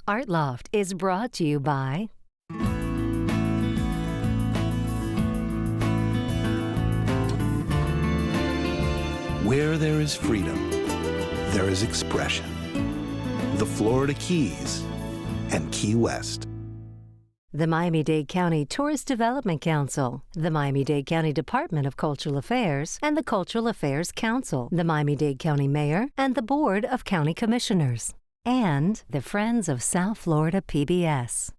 Art Loft is brought to you by Where there is freedom, there is expression. The Florida Keys and Key West. the Miami-Dade County Tourist Development Council, the Miami-Dade County Department of Cultural Affairs, and the Cultural Affairs Council, the Miami-Dade County Mayor, and the Board of County Commissioners, and the Friends of South Florida PBS.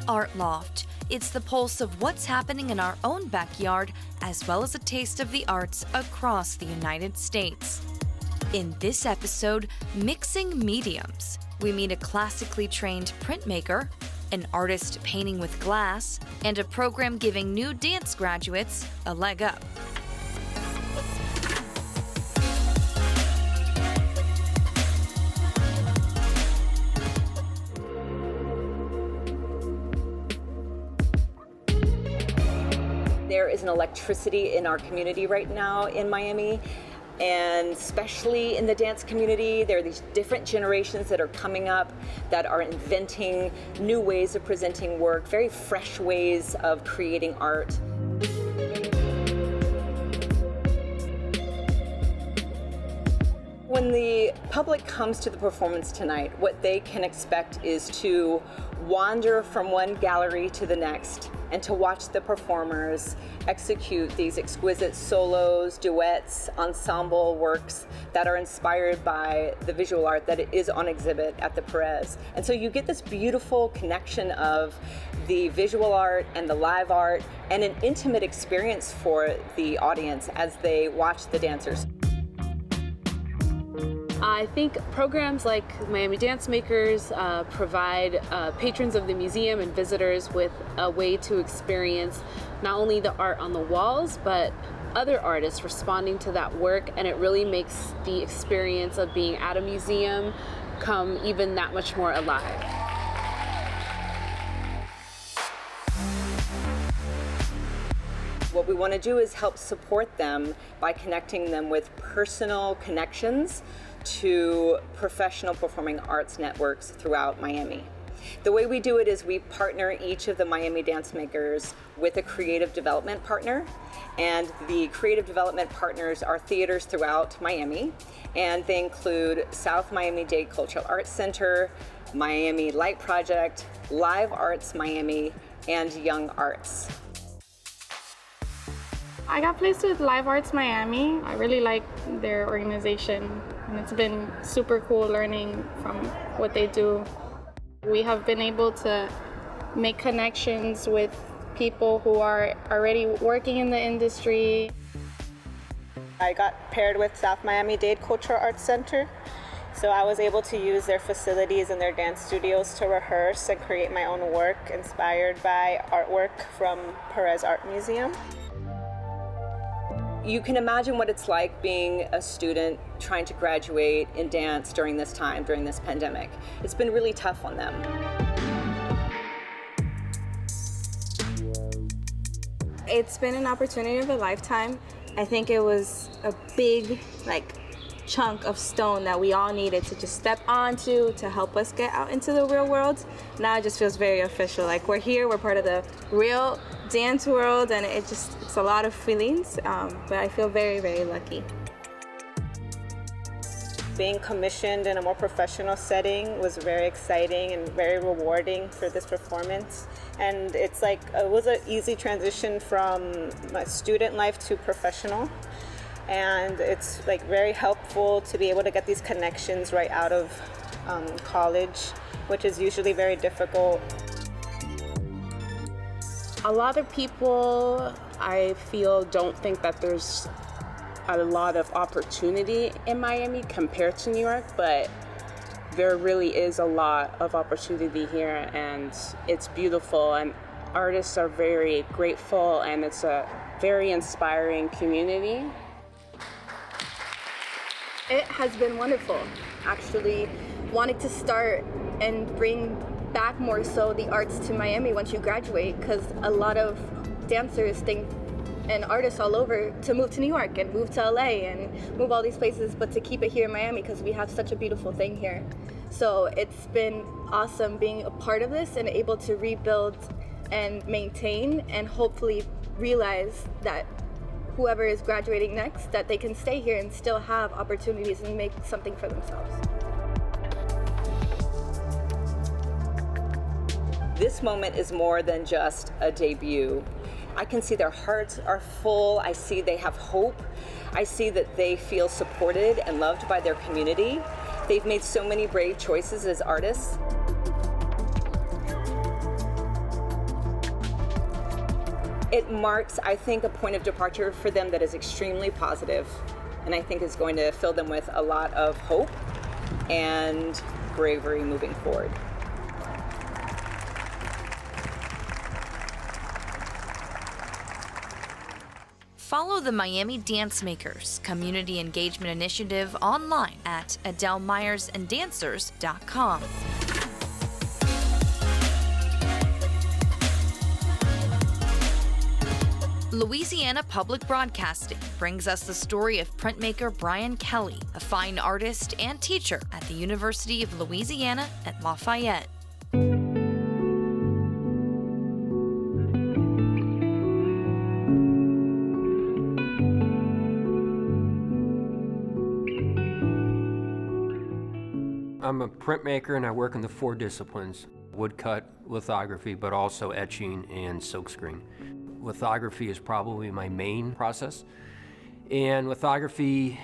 Art Loft. It's the pulse of what's happening in our own backyard, as well as a taste of the arts across the United States. In this episode, Mixing Mediums, we meet a classically trained printmaker, an artist painting with glass, and a program giving new dance graduates a leg up. There is an electricity in our community right now in Miami, and especially in the dance community. There are these different generations that are coming up that are inventing new ways of presenting work, very fresh ways of creating art. When the public comes to the performance tonight, what they can expect is to wander from one gallery to the next and to watch the performers execute these exquisite solos, duets, ensemble works that are inspired by the visual art that is on exhibit at the Perez. And so you get this beautiful connection of the visual art and the live art and an intimate experience for the audience as they watch the dancers. I think programs like Miami Dance Makers provide patrons of the museum and visitors with a way to experience not only the art on the walls, but other artists responding to that work, and it really makes the experience of being at a museum come even that much more alive. What we want to do is help support them by connecting them with personal connections to professional performing arts networks throughout Miami. The way we do it is we partner each of the Miami Dance Makers with a creative development partner, and the creative development partners are theaters throughout Miami, and they include South Miami-Dade Cultural Arts Center, Miami Light Project, Live Arts Miami, and Young Arts. I got placed with Live Arts Miami. I really like their organization, and it's been super cool learning from what they do. We have been able to make connections with people who are already working in the industry. I got paired with South Miami-Dade Cultural Arts Center, so I was able to use their facilities and their dance studios to rehearse and create my own work inspired by artwork from Perez Art Museum. You can imagine what it's like being a student trying to graduate in dance during this time, during this pandemic. It's been really tough on them. It's been an opportunity of a lifetime. I think it was a big, chunk of stone that we all needed to just step onto to help us get out into the real world. Now it just feels very official. Like we're here, we're part of the real dance world, and it's a lot of feelings, but I feel very, very lucky. Being commissioned in a more professional setting was very exciting and very rewarding for this performance. And it was an easy transition from my student life to professional. And it's very helpful to be able to get these connections right out of college, which is usually very difficult. A lot of people, I feel, don't think that there's a lot of opportunity in Miami compared to New York, but there really is a lot of opportunity here, and it's beautiful, and artists are very grateful, and it's a very inspiring community. It has been wonderful, actually. Wanting to start and bring back more so the arts to Miami once you graduate, because a lot of dancers think and artists all over to move to New York and move to LA and move all these places, but to keep it here in Miami because we have such a beautiful thing here. So it's been awesome being a part of this and able to rebuild and maintain and hopefully realize that whoever is graduating next, that they can stay here and still have opportunities and make something for themselves. This moment is more than just a debut. I can see their hearts are full. I see they have hope. I see that they feel supported and loved by their community. They've made so many brave choices as artists. It marks, I think, a point of departure for them that is extremely positive, and I think is going to fill them with a lot of hope and bravery moving forward. Follow the Miami Dance Makers Community Engagement Initiative online at AdelMyersandDancers.com. Louisiana Public Broadcasting brings us the story of printmaker Brian Kelly, a fine artist and teacher at the University of Louisiana at Lafayette. I'm a printmaker and I work in the 4 disciplines: woodcut, lithography, but also etching and silkscreen. Lithography is probably my main process, and lithography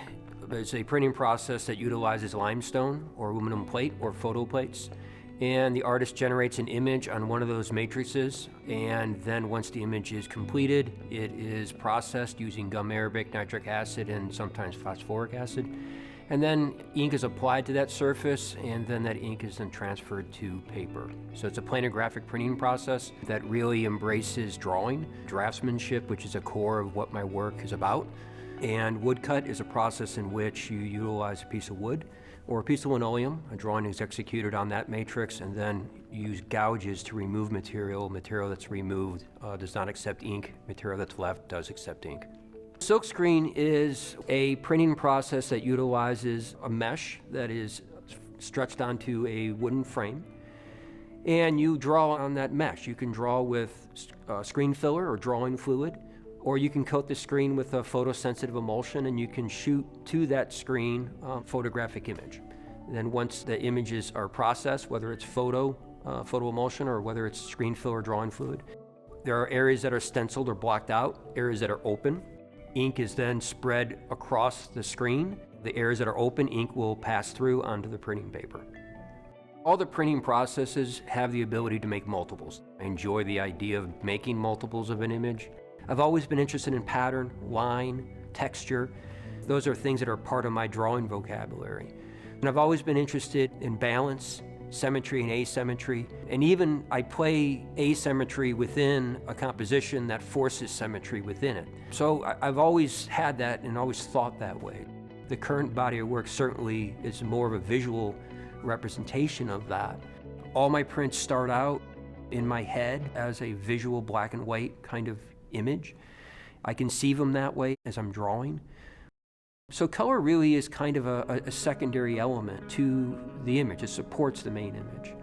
is a printing process that utilizes limestone or aluminum plate or photo plates, and the artist generates an image on one of those matrices, and then once the image is completed, it is processed using gum arabic, nitric acid, and sometimes phosphoric acid. And then ink is applied to that surface, and then that ink is then transferred to paper. So it's a planographic printing process that really embraces drawing, draftsmanship, which is a core of what my work is about. And woodcut is a process in which you utilize a piece of wood or a piece of linoleum. A drawing is executed on that matrix, and then you use gouges to remove material. Material that's removed does not accept ink. Material that's left does accept ink. Silkscreen is a printing process that utilizes a mesh that is stretched onto a wooden frame, and you draw on that mesh. You can draw with screen filler or drawing fluid, or you can coat the screen with a photosensitive emulsion, and you can shoot to that screen photographic image. Then once the images are processed, whether it's photo emulsion or whether it's screen filler or drawing fluid, there are areas that are stenciled or blocked out, areas that are open. Ink is then spread across the screen. The areas that are open, ink will pass through onto the printing paper. All the printing processes have the ability to make multiples. I enjoy the idea of making multiples of an image. I've always been interested in pattern, line, texture. Those are things that are part of my drawing vocabulary. And I've always been interested in balance, symmetry and asymmetry, and even I play asymmetry within a composition that forces symmetry within it. So I've always had that and always thought that way. The current body of work certainly is more of a visual representation of that. All my prints start out in my head as a visual black and white kind of image. I conceive them that way as I'm drawing. So color really is kind of a secondary element to the image. It supports the main image.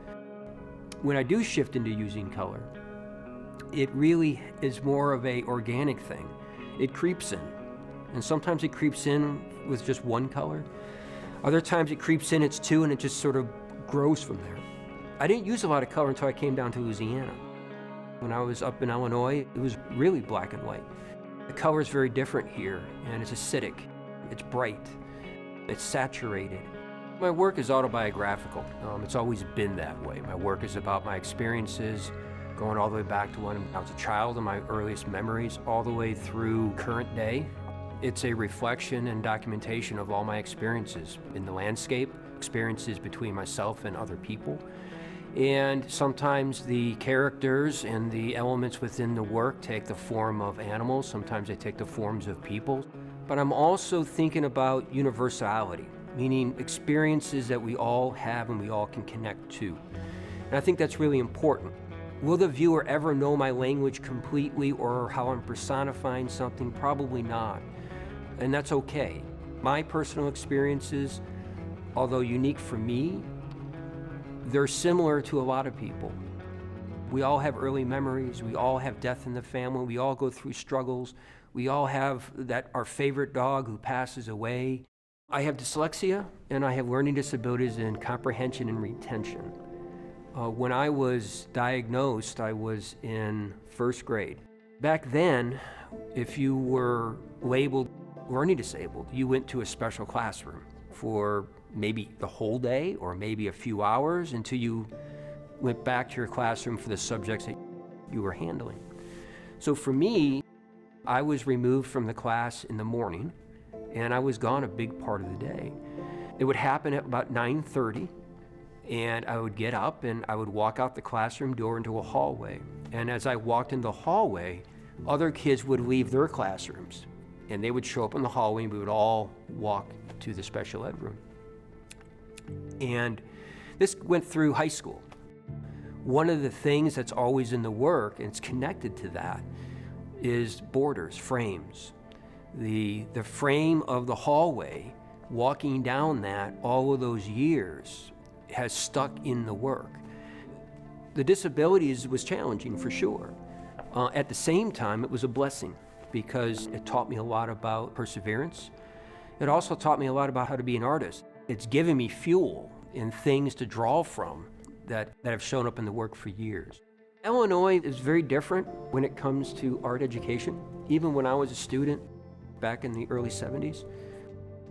When I do shift into using color, it really is more of an organic thing. It creeps in, and sometimes it creeps in with just one color. Other times it creeps in, it's 2, and it just sort of grows from there. I didn't use a lot of color until I came down to Louisiana. When I was up in Illinois, it was really black and white. The color is very different here, and it's acidic. It's bright, it's saturated. My work is autobiographical. It's always been that way. My work is about my experiences, going all the way back to when I was a child and my earliest memories, all the way through current day. It's a reflection and documentation of all my experiences in the landscape, experiences between myself and other people. And sometimes the characters and the elements within the work take the form of animals, sometimes they take the forms of people. But I'm also thinking about universality, meaning experiences that we all have and we all can connect to. And And I think that's really important. Will the viewer ever know my language completely or how I'm personifying something? Probably not. And that's okay. My personal experiences, although unique for me, they're similar to a lot of people. We all have early memories. We all have death in the family. We all go through struggles. We all have our favorite dog who passes away. I have dyslexia, and I have learning disabilities in comprehension and retention. When I was diagnosed, I was in first grade. Back then, if you were labeled learning disabled, you went to a special classroom for maybe the whole day or maybe a few hours until you went back to your classroom for the subjects that you were handling. So for me, I was removed from the class in the morning, and I was gone a big part of the day. It would happen at about 9:30, and I would get up and I would walk out the classroom door into a hallway. And as I walked in the hallway, other kids would leave their classrooms, and they would show up in the hallway, and we would all walk to the special ed room. And this went through high school. One of the things that's always in the work, and it's connected to that, is borders, frames. The frame of the hallway, walking down that all of those years, has stuck in the work. The disabilities was challenging for sure. At the same time, it was a blessing because it taught me a lot about perseverance. It also taught me a lot about how to be an artist. It's given me fuel and things to draw from that have shown up in the work for years. Illinois is very different when it comes to art education. Even when I was a student back in the early 70s,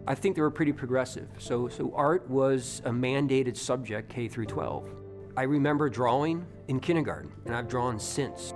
I think they were pretty progressive. So art was a mandated subject K through 12. I remember drawing in kindergarten, and I've drawn since.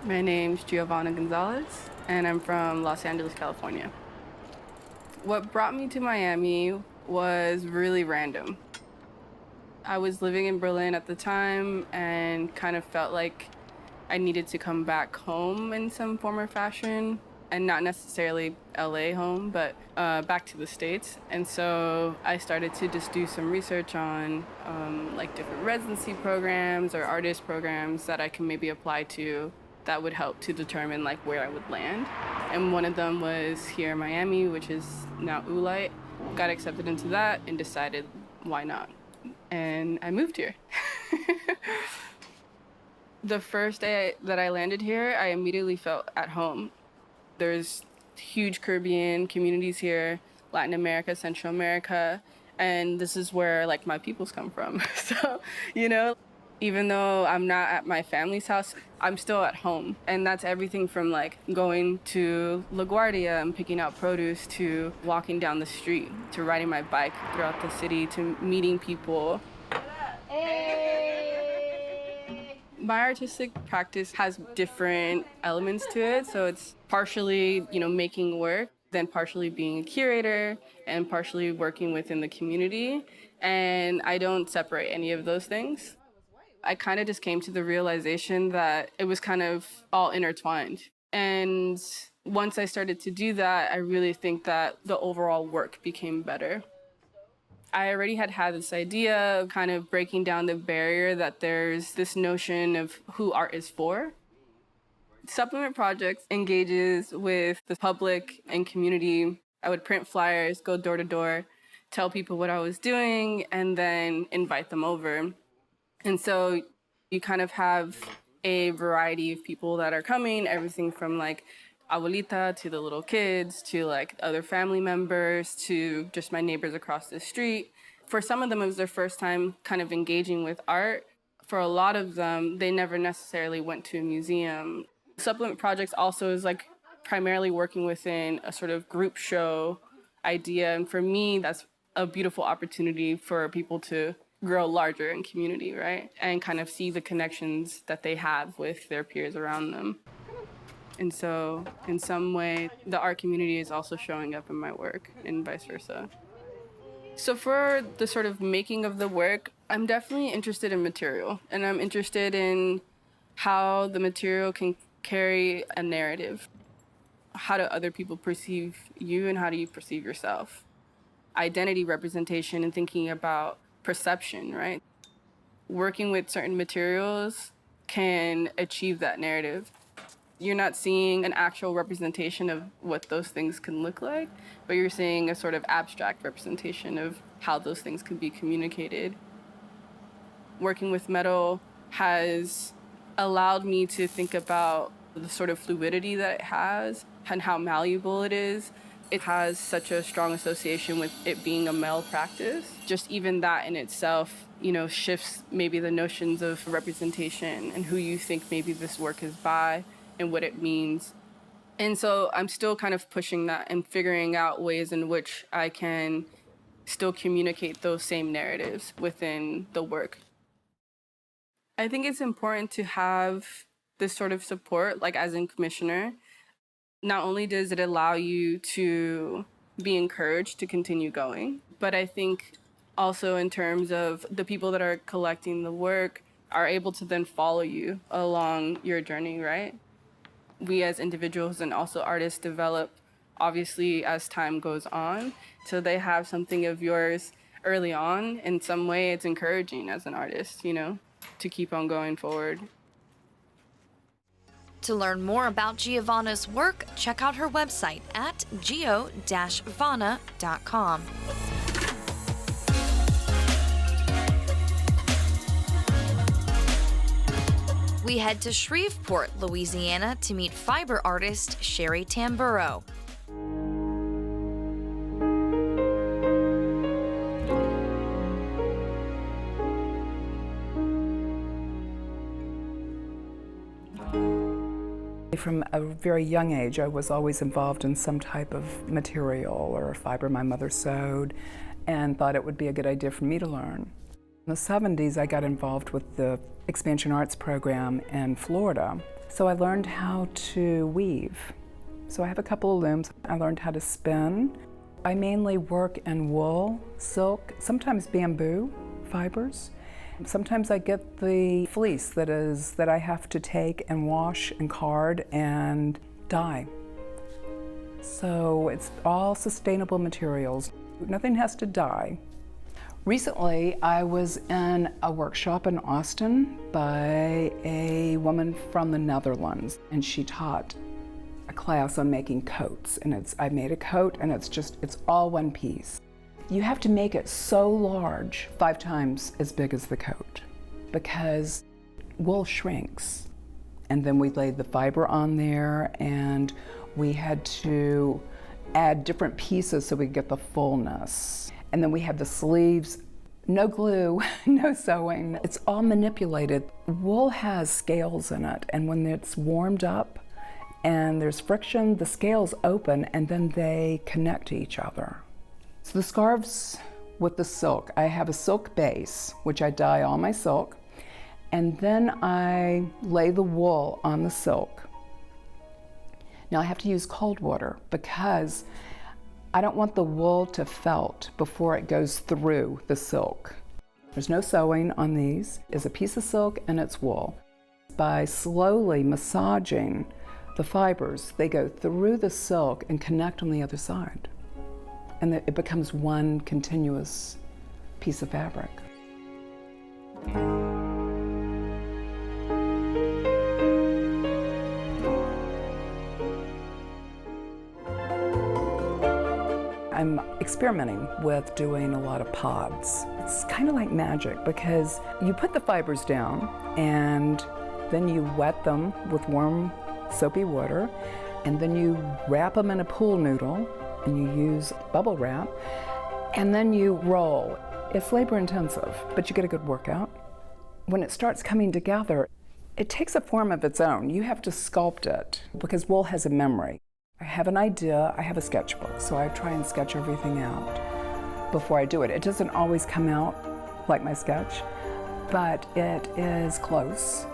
My name's Giovanna Gonzalez, and I'm from Los Angeles, California. What brought me to Miami was really random. I was living in Berlin at the time and kind of felt like I needed to come back home in some form or fashion, and not necessarily LA home, but back to the States. And so I started to just do some research on like different residency programs or artist programs that I can maybe apply to that would help to determine like where I would land. And one of them was here in Miami, which is now Oolite. Got accepted into that and decided why not. And I moved here. The first day that I landed here, I immediately felt at home. There's huge Caribbean communities here, Latin America, Central America, and this is where like my peoples come from. So, you know, even though I'm not at my family's house, I'm still at home. And that's everything from like going to LaGuardia and picking out produce to walking down the street, to riding my bike throughout the city, to meeting people. My artistic practice has different elements to it. So it's partially, you know, making work, then partially being a curator, and partially working within the community. And I don't separate any of those things. I kind of just came to the realization that it was kind of all intertwined. And once I started to do that, I really think that the overall work became better. I already had this idea of kind of breaking down the barrier that there's this notion of who art is for. Supplement Projects engages with the public and community. I would print flyers, go door to door, tell people what I was doing, and then invite them over. And so you kind of have a variety of people that are coming, everything from like abuelita to the little kids to like other family members to just my neighbors across the street. For some of them, it was their first time kind of engaging with art. For a lot of them, they never necessarily went to a museum. Supplement Projects also is like primarily working within a sort of group show idea. And for me, that's a beautiful opportunity for people to grow larger in community, right? And kind of see the connections that they have with their peers around them. And so in some way, the art community is also showing up in my work and vice versa. So for the sort of making of the work, I'm definitely interested in material, and I'm interested in how the material can carry a narrative. How do other people perceive you, and how do you perceive yourself? Identity representation and thinking about perception, right? Working with certain materials can achieve that narrative. You're not seeing an actual representation of what those things can look like, but you're seeing a sort of abstract representation of how those things can be communicated. Working with metal has allowed me to think about the sort of fluidity that it has and how malleable it is. It has such a strong association with it being a male practice. Just even that in itself, shifts maybe the notions of representation and who you think maybe this work is by and what it means. And so I'm still kind of pushing that and figuring out ways in which I can still communicate those same narratives within the work. I think it's important to have this sort of support, like as in commissioner. Not only does it allow you to be encouraged to continue going, but I think also in terms of the people that are collecting the work are able to then follow you along your journey, right? We as individuals and also artists develop, obviously, as time goes on. So they have something of yours early on. In some way, it's encouraging as an artist, to keep on going forward. To learn more about Giovanna's work, check out her website at gio-vanna.com. We head to Shreveport, Louisiana to meet fiber artist Sherry Tamburo. From a very young age, I was always involved in some type of material or fiber my mother sewed, and thought it would be a good idea for me to learn. In the 70s, I got involved with the Expansion Arts program in Florida. So I learned how to weave. So I have a couple of looms. I learned how to spin. I mainly work in wool, silk, sometimes bamboo fibers. Sometimes I get the fleece that I have to take and wash and card and dye. So it's all sustainable materials. Nothing has to dye. Recently, I was in a workshop in Austin by a woman from the Netherlands, and she taught a class on making coats. And I made a coat, and it's all one piece. You have to make it so large, 5 times as big as the coat, because wool shrinks. And then we laid the fiber on there, and we had to add different pieces so we could get the fullness. And then we have the sleeves, no glue, no sewing. It's all manipulated. Wool has scales in it, and when it's warmed up and there's friction, the scales open and then they connect to each other. So the scarves with the silk, I have a silk base, which I dye all my silk, and then I lay the wool on the silk. Now I have to use cold water because I don't want the wool to felt before it goes through the silk. There's no sewing on these. It's a piece of silk and it's wool. By slowly massaging the fibers, they go through the silk and connect on the other side. And it becomes one continuous piece of fabric. I'm experimenting with doing a lot of pods. It's kind of like magic because you put the fibers down and then you wet them with warm soapy water, and then you wrap them in a pool noodle and you use bubble wrap, and then you roll. It's labor intensive, but you get a good workout. When it starts coming together, it takes a form of its own. You have to sculpt it because wool has a memory. I have an idea, I have a sketchbook, so I try and sketch everything out before I do it. It doesn't always come out like my sketch, but it is close.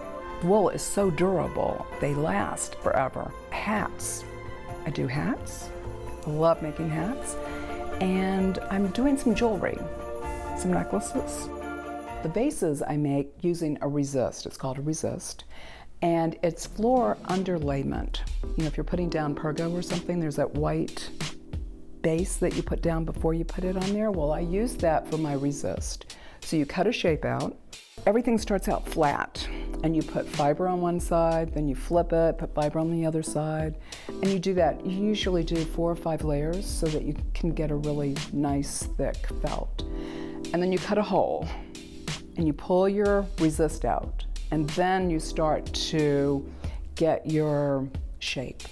Wool is so durable, they last forever. Hats, I do hats. I love making hats. And I'm doing some jewelry, some necklaces. The vases I make using a resist, it's called a resist, and it's floor underlayment. You know, if you're putting down Pergo or something, there's that white base that you put down before you put it on there. Well, I use that for my resist. So you cut a shape out. Everything starts out flat, and you put fiber on one side, then you flip it, put fiber on the other side, and you do that. You usually do 4 or 5 layers so that you can get a really nice thick felt. And then you cut a hole, and you pull your resist out, and then you start to get your shape.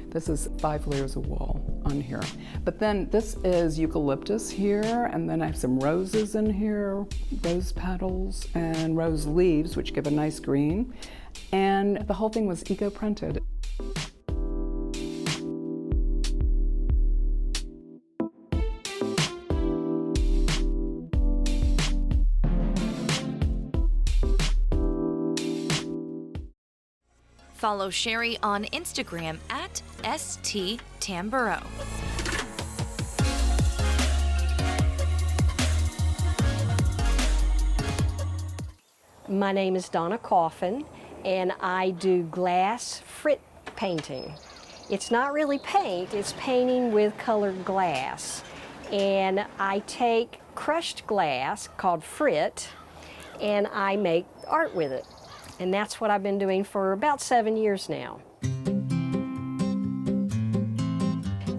This is 5 layers of wool on here. But then this is eucalyptus here, and then I have some roses in here, rose petals and rose leaves, which give a nice green. And the whole thing was eco-printed. Follow Sherry on Instagram at STTamburo. My name is Donna Coffin, and I do glass frit painting. It's not really paint, it's painting with colored glass. And I take crushed glass called frit, and I make art with it. And that's what I've been doing for about 7 years now.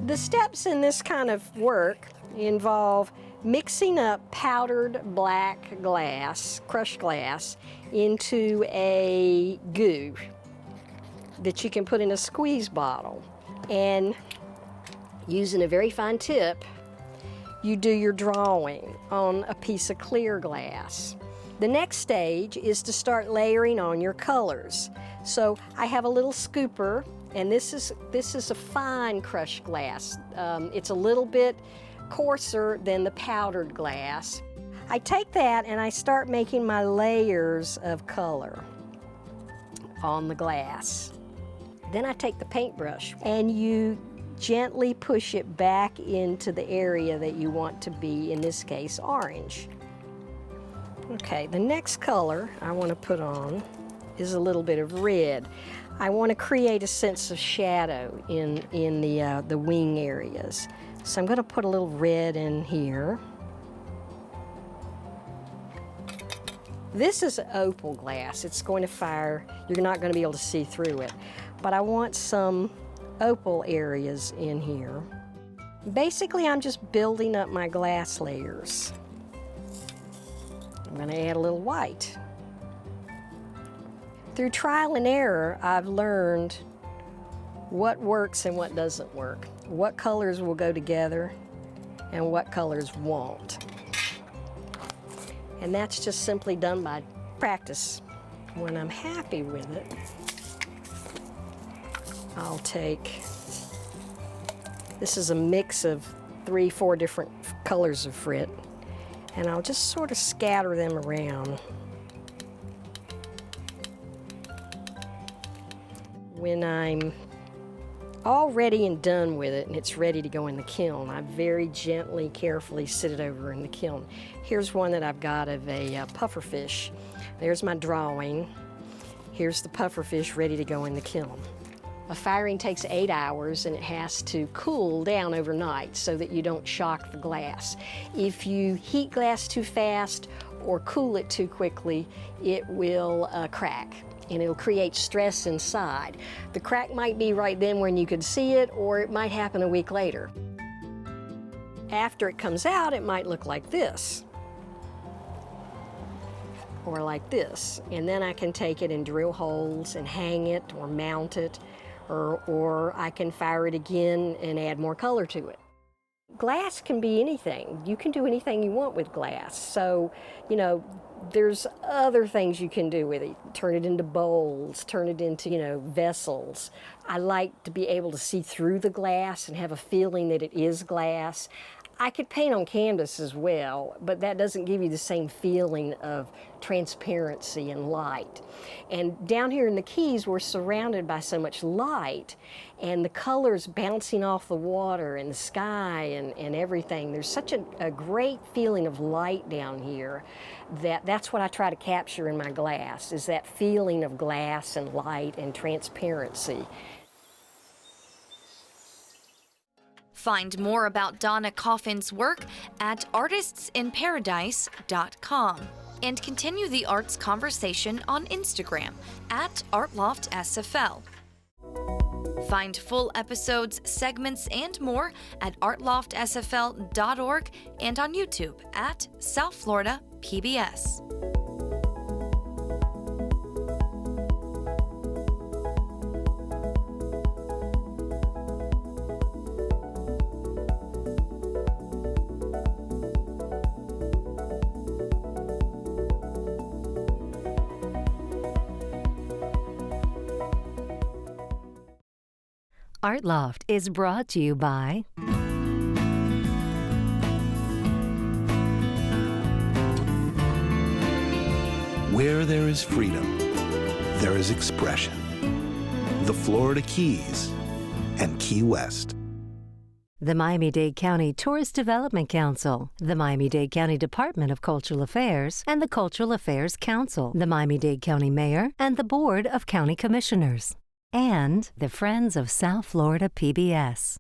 The steps in this kind of work involve mixing up powdered black glass, crushed glass, into a goo that you can put in a squeeze bottle. And using a very fine tip, you do your drawing on a piece of clear glass. The next stage is to start layering on your colors. So I have a little scooper, and this is a fine crushed glass. It's a little bit coarser than the powdered glass. I take that and I start making my layers of color on the glass. Then I take the paintbrush and you gently push it back into the area that you want to be, in this case, orange. Okay, the next color I want to put on is a little bit of red. I want to create a sense of shadow in the wing areas. So I'm going to put a little red in here. This is opal glass. It's going to fire. You're not going to be able to see through it. But I want some opal areas in here. Basically, I'm just building up my glass layers. I'm going to add a little white. Through trial and error, I've learned what works and what doesn't work, what colors will go together and what colors won't. And that's just simply done by practice. When I'm happy with it, I'll take, this is a mix of 3-4 different colors of frit, and I'll just sort of scatter them around. When I'm all ready and done with it and it's ready to go in the kiln, I very gently, carefully sit it over in the kiln. Here's one that I've got of a pufferfish. There's my drawing. Here's the pufferfish ready to go in the kiln. A firing takes 8 hours and it has to cool down overnight so that you don't shock the glass. If you heat glass too fast or cool it too quickly, it will crack and it'll create stress inside. The crack might be right then when you could see it, or it might happen a week later. After it comes out, it might look like this, or like this. And then I can take it and drill holes and hang it or mount it, or I can fire it again and add more color to it. glass can be anything. You can do anything you want with glass. So, you know, there's other things you can do with it. Turn it into bowls, turn it into, you know, vessels. I like to be able to see through the glass and have a feeling that it is glass. I could paint on canvas as well, but that doesn't give you the same feeling of transparency and light. And down here in the Keys, we're surrounded by so much light, and the colors bouncing off the water and the sky and everything. There's such a great feeling of light down here that's what I try to capture in my glass, is that feeling of glass and light and transparency. Find more about Donna Coffin's work at artistsinparadise.com and continue the arts conversation on Instagram at ArtLoftSFL. Find full episodes, segments, and more at artloftsfl.org and on YouTube at South Florida PBS. Art Loft is brought to you by Where there is freedom, there is expression. The Florida Keys and Key West. the Miami-Dade County Tourist Development Council, the Miami-Dade County Department of Cultural Affairs, and the Cultural Affairs Council, the Miami-Dade County Mayor, and the Board of County Commissioners. And the Friends of South Florida PBS.